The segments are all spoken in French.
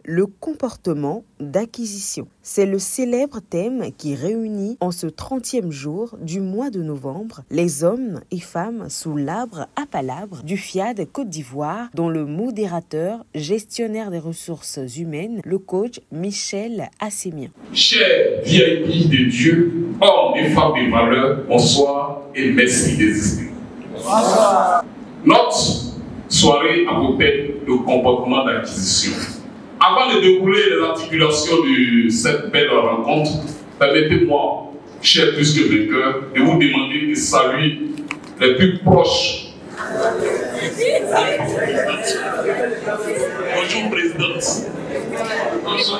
Le comportement d'acquisition. C'est le célèbre thème qui réunit en ce 30e jour du mois de novembre les hommes et femmes sous l'arbre à palabres du FIAD Côte d'Ivoire, dont le modérateur, gestionnaire des ressources humaines, le coach Michel Assémien. Chers VIP de Dieu, hommes et femmes de valeur, bonsoir et merci d'exister. Bonsoir. Notre soirée a pour thème le comportement d'acquisition. Avant de dérouler les articulations de cette belle rencontre, permettez-moi, cher plus que vainqueur, de vous demander de saluer les plus proches. Bonjour, présidente. Bonjour.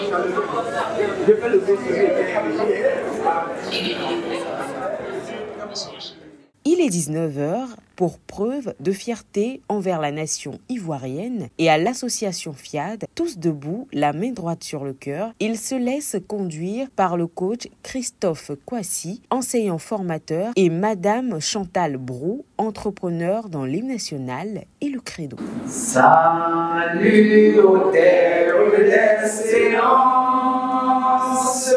Il est 19h pour preuve de fierté envers la nation ivoirienne et à l'association FIAD, tous debout, la main droite sur le cœur, ils se laissent conduire par le coach Christophe Kouassi, enseignant formateur, et Madame Chantal Brou, entrepreneur dans l'hymne national et le credo. Salut au terre d'excellence.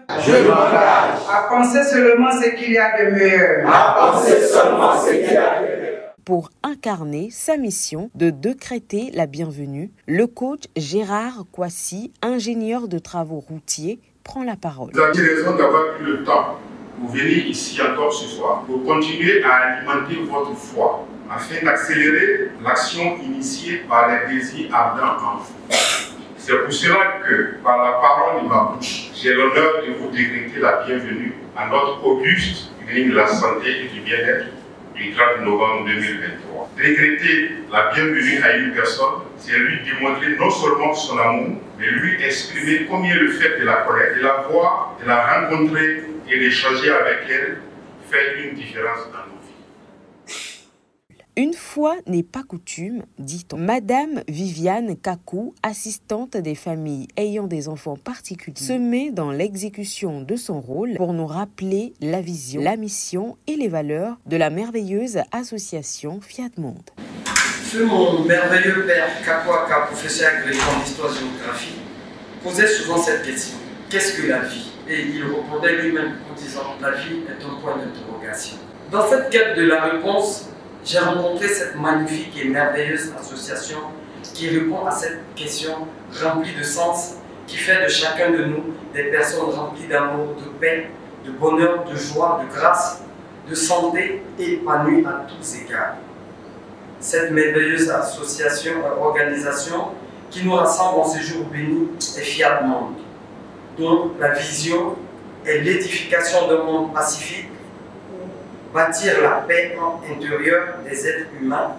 Je m'engage à penser seulement ce qu'il y a de meilleur. À penser seulement ce qu'il y a de meilleur. Pour incarner sa mission de décréter la bienvenue, le coach Gérard Kouassi, ingénieur de travaux routiers, prend la parole. Vous avez raison d'avoir pris le temps pour venir ici encore ce soir, pour continuer à alimenter votre foi, afin d'accélérer l'action initiée par les désirs ardents en vous. C'est pour cela que, par la parole de ma bouche, j'ai l'honneur de vous décréter la bienvenue à notre auguste ligne de la santé et du bien-être du 30 novembre 2023. Décréter la bienvenue à une personne, c'est lui démontrer non seulement son amour, mais lui exprimer combien le fait de la connaître, de la voir, de la rencontrer et d'échanger avec elle fait une différence dans nos vies. Une fois n'est pas coutume, dit-on. Madame Viviane Kakou, assistante des familles ayant des enfants particuliers, se met dans l'exécution de son rôle pour nous rappeler la vision, la mission et les valeurs de la merveilleuse association FIAD Monde. Mon merveilleux père Kakwaka, professeur agrégant d'histoire-géographie, posait souvent cette question. Qu'est-ce que la vie? Et il répondait lui-même en disant la vie est un point d'interrogation. Dans cette quête de la réponse, j'ai rencontré cette magnifique et merveilleuse association qui répond à cette question remplie de sens, qui fait de chacun de nous des personnes remplies d'amour, de paix, de bonheur, de joie, de grâce, de santé et épanouies à tous égards. Cette merveilleuse association, organisation qui nous rassemble en ce jour béni est FIAD Monde, dont la vision est l'édification d'un monde pacifique, bâtir la paix intérieure des êtres humains,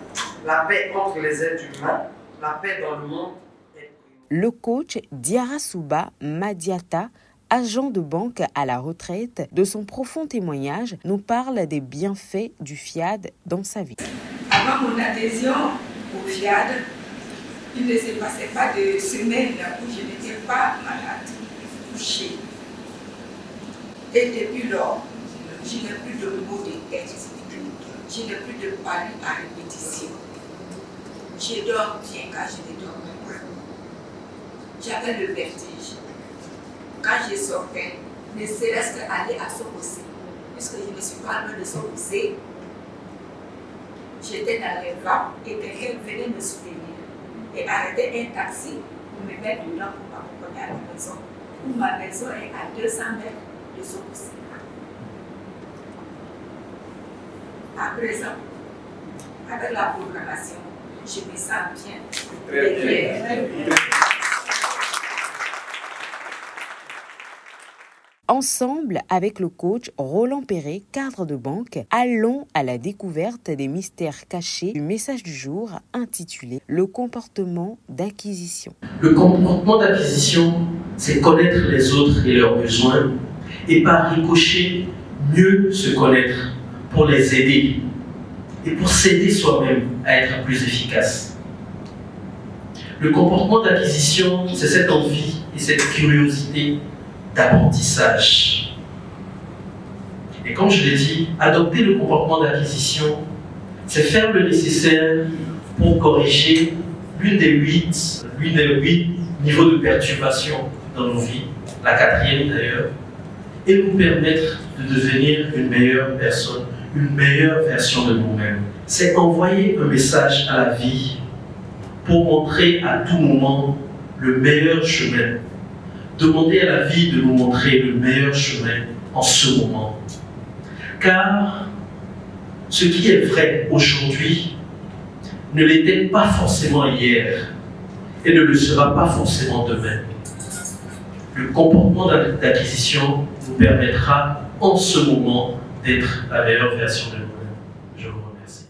la paix entre les êtres humains, la paix dans le monde. Le coach Diarasuba Madiata, agent de banque à la retraite, de son profond témoignage, nous parle des bienfaits du FIAD dans sa vie. Avant mon adhésion au FIAD, il ne se passait pas de semaine où je n'étais pas malade, touchée. Et depuis lors, je n'ai plus de maux de tête, je n'ai plus de palud à répétition. Je dors bien quand je ne dormais pas. J'avais le vertige. Quand je sortais, ne serait-ce qu'aller à Sokosé, puisque je ne suis pas loin de Sokosé, j'étais dans les vents et quelqu'un venait me soutenir et arrêter un taxi pour me mettre dedans pour m'accompagner à la maison, où ma maison est à 200 mètres de Sokosé. À présent, avec la programmation, je me sens bien. Très bien. Ensemble, avec le coach Roland Perret, cadre de banque, allons à la découverte des mystères cachés du message du jour intitulé « Le comportement d'acquisition ». Le comportement d'acquisition, c'est connaître les autres et leurs besoins et par ricochet, mieux se connaître pour les aider et pour s'aider soi-même à être plus efficace. Le comportement d'acquisition, c'est cette envie et cette curiosité d'apprentissage. Et comme je l'ai dit, adopter le comportement d'acquisition c'est faire le nécessaire pour corriger l'une des huit niveaux de perturbation dans nos vies, la quatrième d'ailleurs, et nous permettre de devenir une meilleure personne, une meilleure version de nous-mêmes. C'est envoyer un message à la vie pour montrer à tout moment le meilleur chemin. Demander à la vie de nous montrer le meilleur chemin en ce moment. Car ce qui est vrai aujourd'hui ne l'était pas forcément hier et ne le sera pas forcément demain. Le comportement d'acquisition nous permettra en ce moment d'être la meilleure version de nous-mêmes. Je vous remercie.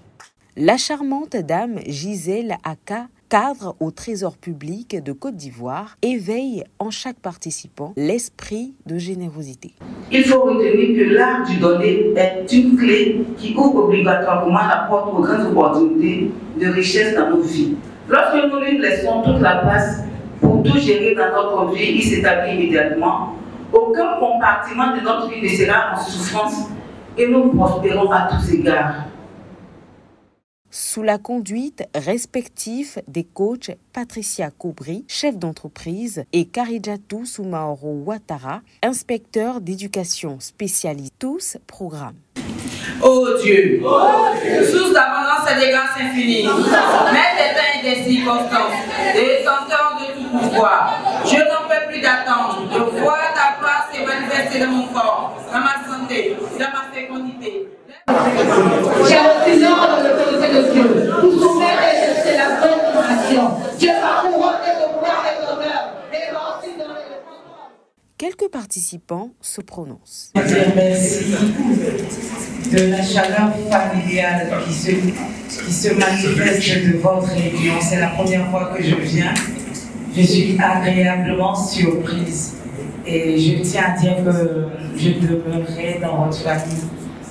La charmante dame Gisèle Aka, cadre au Trésor public de Côte d'Ivoire, éveille en chaque participant l'esprit de générosité. Il faut retenir que l'art du donner est une clé qui ouvre obligatoirement la porte aux grandes opportunités de richesse dans nos vies. Lorsque nous lui laissons toute la place pour tout gérer dans notre vie, il s'établit immédiatement. Aucun compartiment de notre vie ne sera en souffrance et nous prospérons à tous égards. Sous la conduite respective des coachs Patricia Kobri, chef d'entreprise, et Karidjatou Soumaoro Ouattara, inspecteur d'éducation spécialisé, tous programmes. Oh Dieu, source d'abondance et de grâce infinie, maître des temps et des circonstances, détenteur de tout pouvoir, je n'en peux plus d'attendre, de voir ta place se manifester dans mon corps, dans ma santé, dans ma fécondité. J'ai refusé dans l'autorité de Dieu pour soumettre et exercer la bonne nation. Dieu va couronner de gloire et d'honneur et va aussi dans les... Quelques participants se prononcent. Merci de la chaleur familiale qui se manifeste de votre réunion. C'est la première fois que je viens. Je suis agréablement surprise et je tiens à dire que je demeurerai dans votre famille.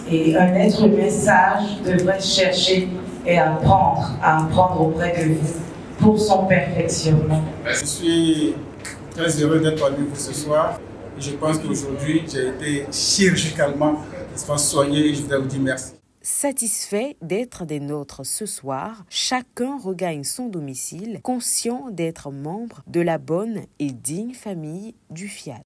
Et un être humain sage devrait chercher et apprendre auprès de vous pour son perfectionnement. Je suis très heureux d'être parmi vous ce soir. Et je pense qu'aujourd'hui, j'ai été chirurgicalement soigné et je voudrais vous dire merci. Satisfait d'être des nôtres ce soir, chacun regagne son domicile, conscient d'être membre de la bonne et digne famille du FIAD.